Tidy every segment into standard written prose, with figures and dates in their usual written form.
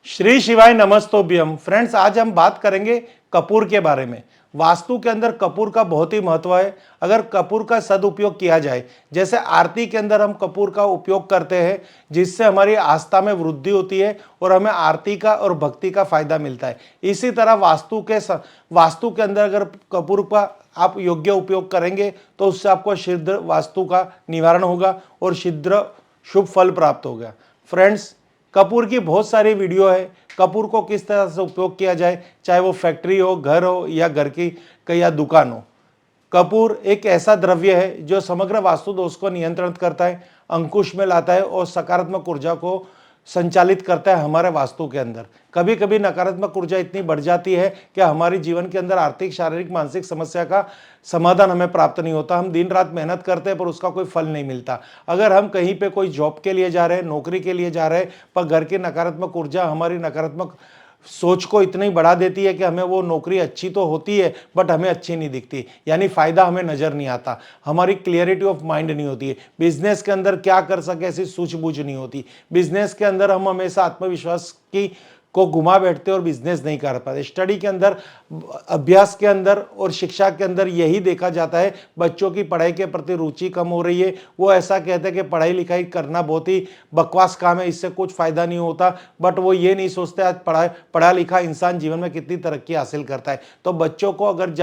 श्री शिवाय नमस्तोभ्यम। फ्रेंड्स, आज हम बात करेंगे कपूर के बारे में। वास्तु के अंदर कपूर का बहुत ही महत्व है। अगर कपूर का सदुपयोग किया जाए, जैसे आरती के अंदर हम कपूर का उपयोग करते हैं जिससे हमारी आस्था में वृद्धि होती है और हमें आरती का और भक्ति का फायदा मिलता है। इसी तरह वास्तु के अंदर अगर कपूर का आप योग्य उपयोग करेंगे तो उससे आपको शीघ्र वास्तु का निवारण होगा और शीघ्र शुभ फल प्राप्त होगा। फ्रेंड्स, कपूर की बहुत सारी वीडियो है। कपूर को किस तरह से उपयोग किया जाए, चाहे वो फैक्ट्री हो, घर हो या घर की या दुकान हो। कपूर एक ऐसा द्रव्य है जो समग्र वास्तु दोष को नियंत्रित करता है, अंकुश में लाता है और सकारात्मक ऊर्जा को संचालित करता है हमारे वास्तु के अंदर। कभी कभी नकारात्मक ऊर्जा इतनी बढ़ जाती है कि हमारी जीवन के अंदर आर्थिक, शारीरिक, मानसिक समस्या का समाधान हमें प्राप्त नहीं होता। हम दिन रात मेहनत करते हैं पर उसका कोई फल नहीं मिलता। अगर हम कहीं पे कोई जॉब के लिए जा रहे हैं, नौकरी के लिए जा रहे हैं, पर घर की नकारात्मक ऊर्जा हमारी नकारात्मक सोच को इतनी बढ़ा देती है कि हमें वो नौकरी अच्छी तो होती है बट हमें अच्छी नहीं दिखती, यानी फायदा हमें नजर नहीं आता, हमारी क्लियरिटी ऑफ माइंड नहीं होती है। बिजनेस के अंदर क्या कर सके ऐसी सूझबूझ नहीं होती। बिजनेस के अंदर हम हमेशा आत्मविश्वास की को घुमा बैठते और बिजनेस नहीं कर पाते। स्टडी के अंदर, अभ्यास के अंदर और शिक्षा के अंदर यही देखा जाता है, बच्चों की पढ़ाई के प्रति रुचि कम हो रही है। वो ऐसा कहते हैं कि पढ़ाई लिखाई करना बहुत ही बकवास काम है, इससे कुछ फायदा नहीं होता, बट वो ये नहीं सोचते आज पढ़ा लिखा इंसान जीवन में कितनी तरक्की हासिल करता है। तो बच्चों को अगर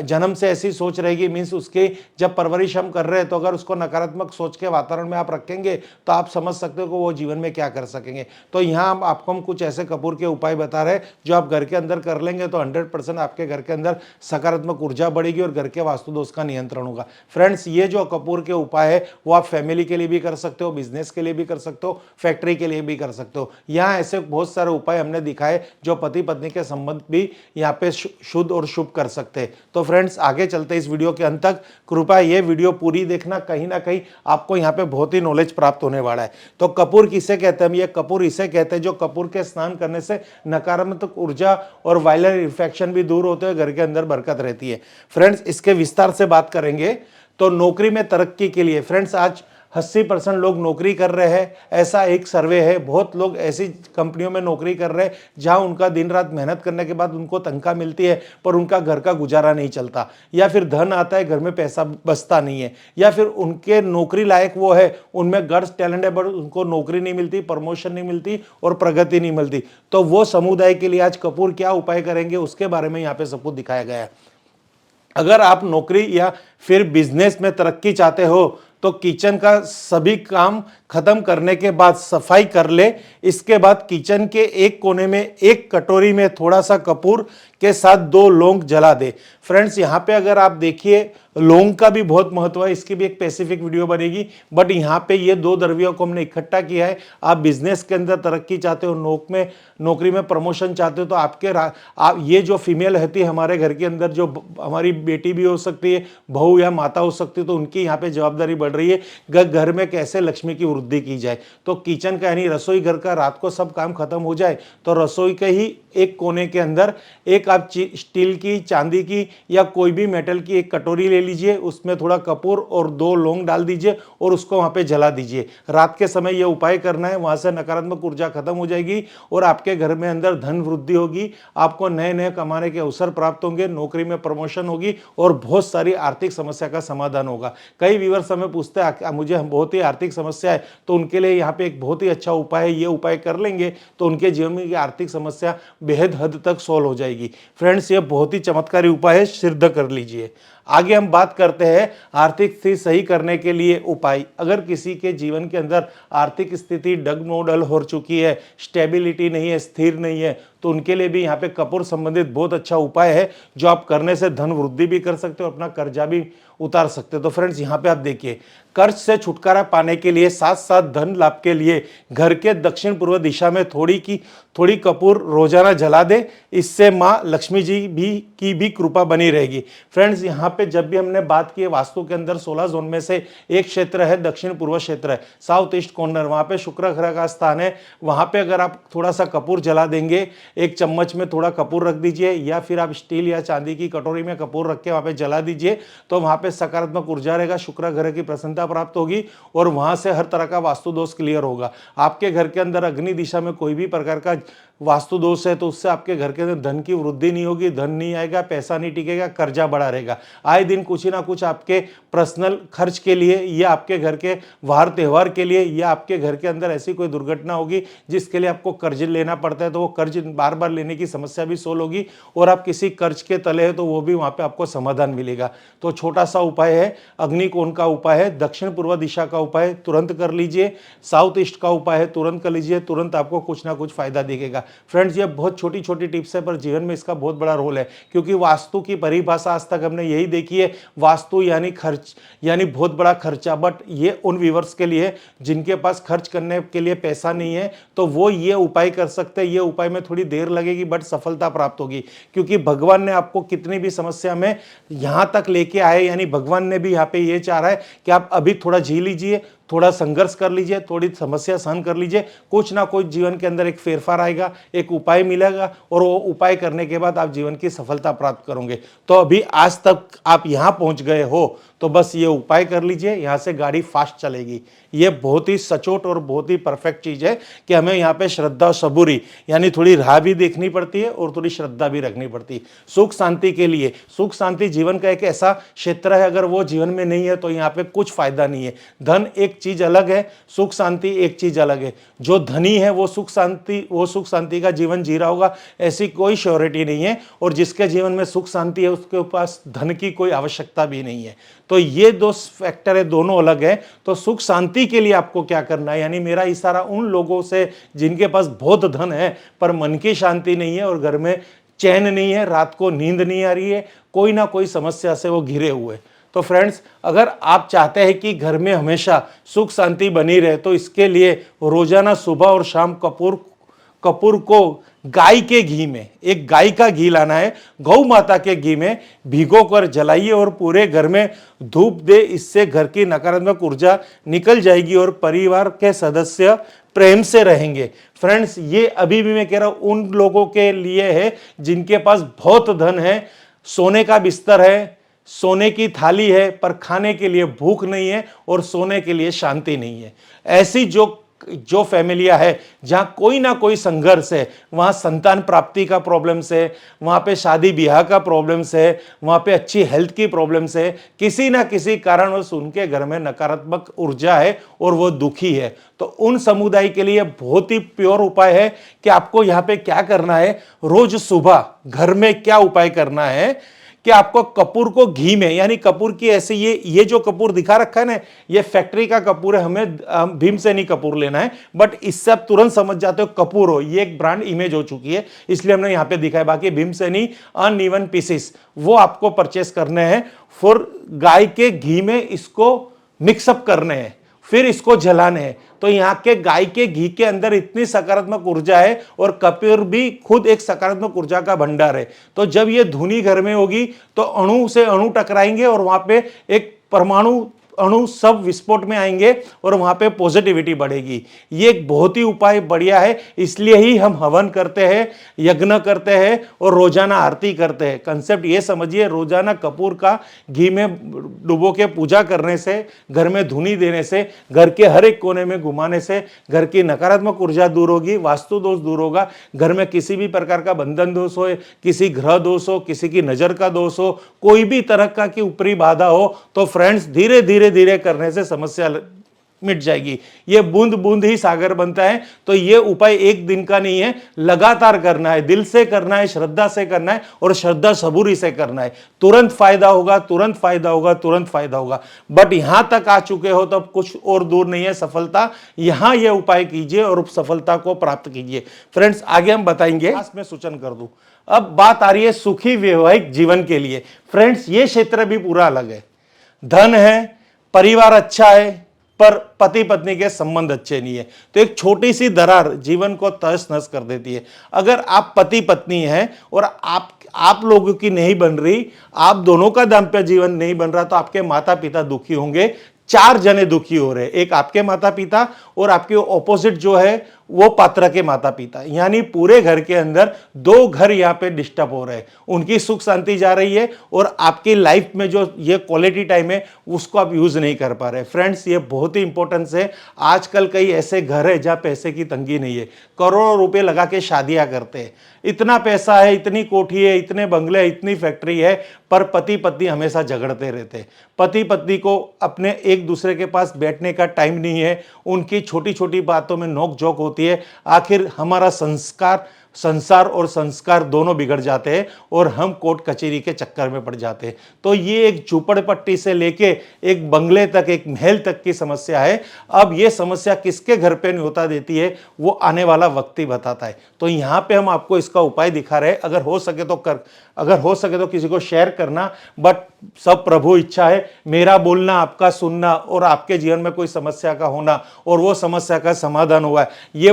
जन्म से ऐसी सोच रहेगी, मीन्स उसकी जब परवरिश हम कर रहे हैं, तो अगर उसको नकारात्मक सोच के वातावरण में आप रखेंगे तो आप समझ सकते हो कि वो जीवन में क्या कर सकेंगे। तो यहाँ आपको हम कुछ ऐसे कपूर के उपाय बता रहे हैं जो आप घर के अंदर कर लेंगे तो 100% आपके घर के अंदर सकारात्मक ऊर्जा बढ़ेगी और घर के वास्तु दोष का नियंत्रण होगा। फ्रेंड्स, ये जो कपूर के उपाय है वो आप फैमिली के लिए भी कर सकते हो, बिजनेस के लिए भी कर सकते हो, फैक्ट्री के लिए भी कर सकते हो। यहाँ ऐसे बहुत सारे उपाय हमने दिखाए जो पति पत्नी के संबंध भी यहाँ पे शुद्ध और शुभ कर सकते हैं। तो फ्रेंड्स, आगे चलते इस वीडियो के अंत तक कृपया ये वीडियो पूरी देखना, कहीं ना कहीं आपको यहाँ पे बहुत ही नॉलेज प्राप्त होने वाला है। तो कपूर किसे कहते हैं? ये कपूर इसे कहते हैं जो कपूर के स्नान करने से नकारात्मक ऊर्जा और वायरल इन्फेक्शन भी दूर होते हैं, घर के अंदर बरकत रहती है। फ्रेंड्स, इसके विस्तार से बात करेंगे तो नौकरी में तरक्की के लिए फ्रेंड्स आज 80% लोग नौकरी कर रहे हैं, ऐसा एक सर्वे है। बहुत लोग ऐसी कंपनियों में नौकरी कर रहे हैं जहां उनका दिन रात मेहनत करने के बाद उनको तनख्वाह मिलती है पर उनका घर का गुजारा नहीं चलता, या फिर धन आता है घर में पैसा बचता नहीं है, या फिर उनके नौकरी लायक वो है, उनमें गट्स टैलेंट है बट उनको नौकरी नहीं मिलती, प्रमोशन नहीं मिलती और प्रगति नहीं मिलती। तो वो समुदाय के लिए आज कपूर क्या उपाय करेंगे उसके बारे में यहाँ पे सब कुछ दिखाया गया है। अगर आप नौकरी या फिर बिजनेस में तरक्की चाहते हो तो किचन का सभी काम खत्म करने के बाद सफाई कर ले। इसके बाद किचन के एक कोने में एक कटोरी में थोड़ा सा कपूर के साथ 2 लौंग जला दे। फ्रेंड्स, यहाँ पे अगर आप देखिए लौंग का भी बहुत महत्व है, इसकी भी एक स्पेसिफिक वीडियो बनेगी, बट यहाँ पे ये 2 द्रव्यों को हमने इकट्ठा किया है। आप बिजनेस के अंदर तरक्की चाहते हो, नौकरी में प्रमोशन चाहते हो तो आप ये जो फीमेल रहती है हमारे घर के अंदर, जो हमारी बेटी भी हो सकती है, बहू या माता हो सकती है, तो उनकी यहाँ पे जवाबदारी बढ़ रही है घर में कैसे लक्ष्मी की वृद्धि की जाए। तो किचन का यानी रसोई घर का रात को सब काम खत्म हो जाए तो रसोई के ही एक कोने के अंदर एक आप स्टील की, चांदी की या कोई भी मेटल की एक कटोरी ले लीजिए, उसमें थोड़ा कपूर और 2 लौंग डाल दीजिए और उसको वहां पे जला दीजिए। रात के समय यह उपाय करना है, वहां से नकारात्मक ऊर्जा खत्म हो जाएगी और आपके घर में अंदर धन वृद्धि होगी, आपको नए नए कमाने के अवसर प्राप्त होंगे, नौकरी में प्रमोशन होगी और बहुत सारी आर्थिक समस्या का समाधान होगा। कई व्यूअर्स हमें पूछते हैं मुझे बहुत ही आर्थिक समस्या है, तो उनके लिए यहाँ पे एक बहुत ही अच्छा उपाय है। ये उपाय कर लेंगे तो उनके जीवन में आर्थिक समस्या बेहद हद तक सॉल्व हो जाएगी। फ्रेंड्स, ये बहुत ही चमत्कारी उपाय है, सिद्ध कर लीजिए। आगे हम बात करते हैं आर्थिक स्थिति सही करने के लिए उपाय। अगर किसी के जीवन के अंदर आर्थिक स्थिति डगमोडल हो चुकी है, स्टेबिलिटी नहीं है, स्थिर नहीं है, तो उनके लिए भी यहाँ पे कपूर संबंधित बहुत अच्छा उपाय है जो आप करने से धन वृद्धि भी कर सकते हो, अपना कर्जा भी उतार सकते हो। तो फ्रेंड्स, यहाँ पे आप देखिए, कर्ज से छुटकारा पाने के लिए साथ साथ धन लाभ के लिए घर के दक्षिण पूर्व दिशा में थोड़ी कपूर रोजाना जला दे। इससे माँ लक्ष्मी जी की भी कृपा बनी रहेगी। फ्रेंड्स, यहाँ पे जब भी हमने बात की है वास्तु के अंदर 16 जोन में से एक क्षेत्र है दक्षिण पूर्व क्षेत्र है, साउथ ईस्ट कॉर्नर, वहां पे शुक्र ग्रह का स्थान है। वहां पे अगर आप थोड़ा सा कपूर जला देंगे, एक चम्मच में थोड़ा कपूर रख दीजिए या फिर आप स्टील या चांदी की कटोरी में कपूर रख के वहां पे जला दीजिए, तो वहां पे सकारात्मक ऊर्जा रहेगा, शुक्र ग्रह की प्रसन्नता प्राप्त होगी और वहां से हर तरह का वास्तु दोष क्लियर होगा। आपके घर के अंदर अग्नि दिशा में कोई भी प्रकार का वास्तु दोष है तो उससे आपके घर के अंदर धन की वृद्धि नहीं होगी, धन नहीं आएगा, पैसा नहीं टिकेगा, कर्जा बढ़ा रहेगा। आए दिन कुछ ना कुछ आपके पर्सनल खर्च के लिए या आपके घर के वार त्योहार के लिए या आपके घर के अंदर ऐसी कोई दुर्घटना होगी जिसके लिए आपको कर्ज लेना पड़ता है, तो वो कर्ज बार बार लेने की समस्या भी सोल्व होगी और आप किसी कर्ज के तले है तो वो भी वहां पे आपको समाधान मिलेगा। तो छोटा सा उपाय है, अग्निकोण का उपाय है, दक्षिण पूर्व दिशा का उपाय है, तुरंत कर लीजिए। साउथ ईस्ट का उपाय है, तुरंत कर लीजिए, तुरंत आपको कुछ ना कुछ फायदा दिखेगा। फ्रेंड्स, ये बहुत छोटी छोटी टिप्स है पर जीवन में इसका बहुत बड़ा रोल है, क्योंकि वास्तु की परिभाषा आज तक हमने यही देखी है, वास्तु यानी खर्च, यानी बहुत बड़ा खर्चा। बट ये उन व्यूअर्स के लिए जिनके पास खर्च करने के लिए पैसा नहीं है, तो वो ये उपाय कर सकते हैं। ये उपाय में थोड़ी देर लगेगी बट सफलता प्राप्त होगी, क्योंकि भगवान ने आपको कितनी भी समस्या में यहां तक लेके आए, यानी भगवान ने भी यहां पे ये चाह रहा है कि आप अभी थोड़ा जी लीजिए, थोड़ा संघर्ष कर लीजिए, थोड़ी समस्या सहन कर लीजिए, कुछ ना कुछ जीवन के अंदर एक फेरफार आएगा, एक उपाय मिलेगा और वो उपाय करने के बाद आप जीवन की सफलता प्राप्त करोगे। तो अभी आज तक आप यहां पहुंच गए हो तो बस ये उपाय कर लीजिए, यहां से गाड़ी फास्ट चलेगी। ये बहुत ही सचोट और बहुत ही परफेक्ट चीज है कि हमें यहाँ पे श्रद्धा सबूरी यानी थोड़ी राह भी देखनी पड़ती है और थोड़ी श्रद्धा भी रखनी पड़ती है सुख शांति के लिए। सुख शांति जीवन का एक ऐसा क्षेत्र है, अगर वो जीवन में नहीं है तो यहाँ पे कुछ फायदा नहीं है। धन एक चीज अलग है, सुख शांति एक चीज अलग है। जो धनी है वो सुख शांति का जीवन जी रहा होगा, ऐसी कोई श्योरिटी नहीं है। और जिसके जीवन में सुख शांति है उसके पास धन की कोई आवश्यकता भी नहीं है। तो ये दो फैक्टर है, दोनों अलग है। तो सुख शांति के लिए आपको क्या करना है, यानी मेरा इशारा उन लोगों से जिनके पास बहुत धन है पर मन की शांति नहीं है और घर में चैन नहीं है, रात को नींद नहीं आ रही है, कोई ना कोई समस्या से वो घिरे हुए। तो फ्रेंड्स, अगर आप चाहते हैं कि घर में हमेशा सुख शांति बनी रहे तो इसके लिए रोजाना सुबह और शाम कपूर को गाय के घी में, एक गाय का घी लाना है, गौ माता के घी में भिगो कर जलाइए और पूरे घर में धूप दे। इससे घर की नकारात्मक ऊर्जा निकल जाएगी और परिवार के सदस्य प्रेम से रहेंगे। फ्रेंड्स, ये अभी भी मैं कह रहा हूं उन लोगों के लिए है जिनके पास बहुत धन है, सोने का बिस्तर है, सोने की थाली है, पर खाने के लिए भूख नहीं है और सोने के लिए शांति नहीं है। ऐसी जो फैमिलियां है जहां कोई ना कोई संघर्ष है, वहां संतान प्राप्ति का प्रॉब्लम्स है, वहां पे शादी ब्याह का प्रॉब्लम्स है, वहां पे अच्छी हेल्थ की प्रॉब्लम्स है, किसी ना किसी कारणवश उनके घर में नकारात्मक ऊर्जा है और वो दुखी है, तो उन समुदाय के लिए बहुत ही प्योर उपाय है कि आपको यहाँ पे क्या करना है। रोज सुबह घर में क्या उपाय करना है कि आपको कपूर को घी में, यानी कपूर की ऐसे ये जो कपूर दिखा रखा है ना, ये फैक्ट्री का कपूर है, हमें भीमसेनी कपूर लेना है। बट इससे आप तुरंत समझ जाते हो कपूर हो, ये एक ब्रांड इमेज हो चुकी है, इसलिए हमने यहां पे दिखाया। बाकी भीमसेनी अनइवन पीसेस वो आपको परचेस करने हैं। फिर गाय के घी में इसको मिक्सअप करने हैं, फिर इसको जलाने हैं। तो यहाँ के गाय के घी के अंदर इतनी सकारात्मक ऊर्जा है और कपूर भी खुद एक सकारात्मक ऊर्जा का भंडार है। तो जब ये धुनी घर में होगी तो अणु से अणु टकराएंगे और वहां पे एक परमाणु अणु सब विस्फोट में आएंगे और वहां पे पॉजिटिविटी बढ़ेगी। ये एक बहुत ही उपाय बढ़िया है, इसलिए ही हम हवन करते हैं, यज्ञ करते हैं और रोजाना आरती करते हैं। कंसेप्ट ये समझिए, रोजाना कपूर का घी में डुबो के पूजा करने से, घर में धुनी देने से, घर के हर एक कोने में घुमाने से घर की नकारात्मक ऊर्जा दूर होगी, वास्तु दोष दूर होगा। घर में किसी भी प्रकार का बंधन दोष हो, किसी ग्रह दोष हो, किसी की नजर का दोष हो, कोई भी तरह का की ऊपरी बाधा हो, तो फ्रेंड्स धीरे धीरे करने से समस्या मिट जाएगी। ये बूंद बूंद ही सागर बनता है। तो ये उपाय एक दिन का नहीं है, लगातार करना है, दिल से करना है, श्रद्धा से करना है और श्रद्धा सबूरी से करना है। तुरंत फायदा होगा, तुरंत फायदा होगा, तुरंत फायदा होगा। बट यहां तक आ चुके हो तो अब कुछ और दूर नहीं है सफलता। यहां ये उपाय कीजिए और सफलता को प्राप्त कीजिए। फ्रेंड्स, आगे हम बताएंगे, मैं सूचन कर दूं। अब बात आ रही है सुखी वैवाहिक जीवन के लिए। फ्रेंड्स, ये क्षेत्र भी पूरा अलग है। धन है, परिवार अच्छा है, पर पति पत्नी के संबंध अच्छे नहीं है, तो एक छोटी सी दरार जीवन को तहस नहस कर देती है। अगर आप पति पत्नी हैं और आप लोगों की नहीं बन रही, आप दोनों का दाम्पत्य जीवन नहीं बन रहा, तो आपके माता पिता दुखी होंगे। 4 जने दुखी हो रहे हैं, एक आपके माता पिता और आपके ऑपोजिट जो है वो पात्र के माता पिता, यानी पूरे घर के अंदर दो घर यहाँ पे डिस्टर्ब हो रहे हैं, उनकी सुख शांति जा रही है और आपकी लाइफ में जो ये क्वालिटी टाइम है उसको आप यूज नहीं कर पा रहे। फ्रेंड्स, ये बहुत ही इंपॉर्टेंस है। आजकल कई ऐसे घर है जहाँ पैसे की तंगी नहीं है, करोड़ों रुपए लगा के शादियां करते हैं, इतना पैसा है, इतनी कोठी है, इतने बंगले, इतनी फैक्ट्री है, पर पति पत्नी हमेशा झगड़ते रहते हैं। पति पत्नी को अपने एक दूसरे के पास बैठने का टाइम नहीं है, उनकी छोटी छोटी बातों में नोक झोंक होती है। आखिर हमारा संसार और संस्कार दोनों बिगड़ जाते हैं और हम कोर्ट कचहरी के चक्कर में पड़ जाते हैं। तो ये एक झूपड़पट्टी से लेके एक बंगले तक, एक महल तक की समस्या है। अब ये समस्या किसके घर पे न्योता देती है वो आने वाला वक्त ही बताता है। तो यहाँ पे हम आपको इसका उपाय दिखा रहे हैं। अगर हो सके तो किसी को शेयर करना, बट सब प्रभु इच्छा है। मेरा बोलना, आपका सुनना और आपके जीवन में कोई समस्या का होना और वो समस्या का समाधान हुआ है, ये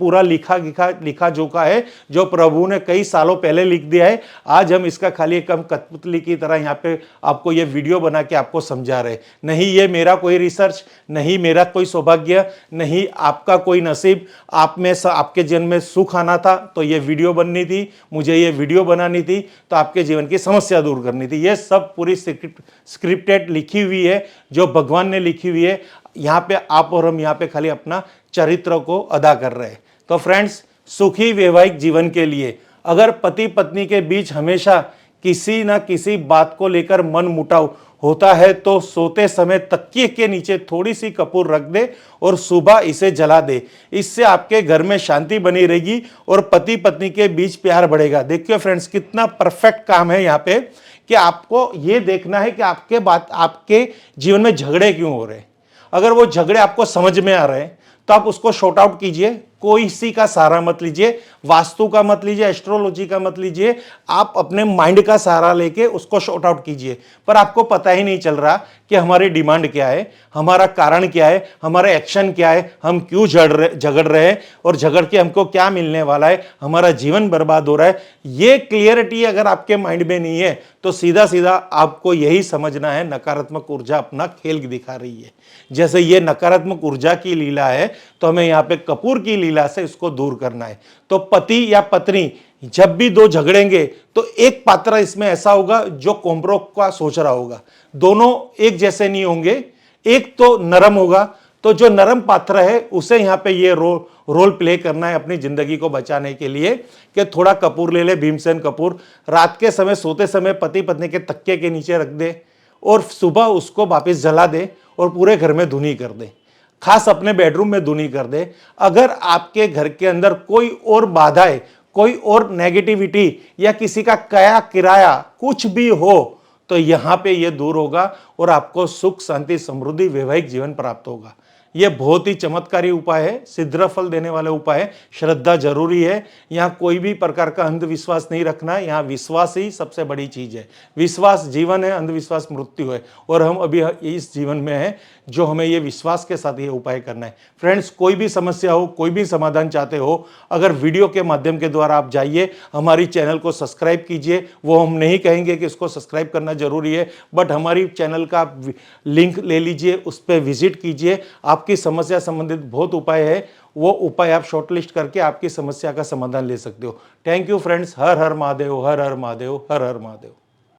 पूरा लिखा जोखा है जो प्रभु ने कई सालों पहले लिख दिया है। आज हम इसका खाली एक कठपुतली की तरह यहाँ पे आपको ये वीडियो बना के आपको समझा रहे। नहीं ये मेरा कोई रिसर्च, नहीं मेरा कोई सौभाग्य, नहीं आपका कोई नसीब। आपके जीवन में सुख आना था तो ये वीडियो बननी थी, मुझे ये वीडियो बनानी थी, तो आपके जीवन की समस्या दूर करनी थी। ये सब पूरी स्क्रिप्टेड लिखी हुई है जो भगवान ने लिखी हुई है। यहाँ पे आप और हम यहाँ पे खाली अपना चरित्र को अदा कर रहे हैं। तो फ्रेंड्स, सुखी वैवाहिक जीवन के लिए अगर पति पत्नी के बीच हमेशा किसी ना किसी बात को लेकर मन मुटाव होता है तो सोते समय तकिए के नीचे थोड़ी सी कपूर रख दे और सुबह इसे जला दे। इससे आपके घर में शांति बनी रहेगी और पति पत्नी के बीच प्यार बढ़ेगा। देखिए फ्रेंड्स, कितना परफेक्ट काम है यहाँ पे कि आपको ये देखना है कि आपके जीवन में झगड़े क्यों हो रहे हैं। अगर वो झगड़े आपको समझ में आ रहे हैं तो आप उसको शॉर्ट आउट कीजिए। कोई सी का सहारा मत लीजिए, वास्तु का मत लीजिए, एस्ट्रोलॉजी का मत लीजिए, आप अपने माइंड का सहारा लेके उसको शॉर्ट आउट कीजिए। पर आपको पता ही नहीं चल रहा कि हमारी डिमांड क्या है, हमारा कारण क्या है, हमारा एक्शन क्या है, हम क्यों झगड़ रहे हैं और झगड़ के हमको क्या मिलने वाला है, हमारा जीवन बर्बाद हो रहा है। ये क्लियरिटी अगर आपके माइंड में नहीं है तो सीधा सीधा आपको यही समझना है नकारात्मक ऊर्जा अपना खेल दिखा रही है। जैसे ये नकारात्मक ऊर्जा की लीला है तो हमें यहाँ पे कपूर की लीला से इसको दूर करना है। तो पति या पत्नी जब भी दो झगड़ेंगे तो एक पात्र इसमें ऐसा होगा जो कॉम्प्रो का सोच रहा होगा। दोनों एक जैसे नहीं होंगे, एक तो नरम होगा। तो जो नरम पात्र है उसे यहाँ पे ये रोल प्ले करना है अपनी जिंदगी को बचाने के लिए कि थोड़ा कपूर ले ले, भीमसेन कपूर, रात के समय सोते समय पति पत्नी के तकिए के नीचे रख दे और सुबह उसको वापस जला दे और पूरे घर में धुनी कर दे, खास अपने बेडरूम में धुनी कर दे। अगर आपके घर के अंदर कोई और बाधा है, कोई और नेगेटिविटी या किसी का कया किराया कुछ भी हो तो यहां पे ये दूर होगा और आपको सुख शांति समृद्धि वैवाहिक जीवन प्राप्त होगा। ये बहुत ही चमत्कारी उपाय है, सिद्ध फल देने वाले उपाय है। श्रद्धा जरूरी है, यहाँ कोई भी प्रकार का अंधविश्वास नहीं रखना है। यहाँ विश्वास ही सबसे बड़ी चीज है। विश्वास जीवन है, अंधविश्वास मृत्यु है। और हम अभी इस जीवन में हैं जो हमें ये विश्वास के साथ ये उपाय करना है। फ्रेंड्स, कोई भी समस्या हो, कोई भी समाधान चाहते हो, अगर वीडियो के माध्यम के द्वारा आप जाइए, हमारी चैनल को सब्सक्राइब कीजिए। वो हम नहीं कहेंगे कि इसको सब्सक्राइब करना जरूरी है, बट हमारी चैनल का लिंक ले लीजिए, उस पर विजिट कीजिए। आपकी समस्या संबंधित बहुत उपाय है, वो उपाय आप शॉर्टलिस्ट करके आपकी समस्या का समाधान ले सकते हो। Thank you friends. Her her Mahadev, her her Mahadev, her her Mahadev.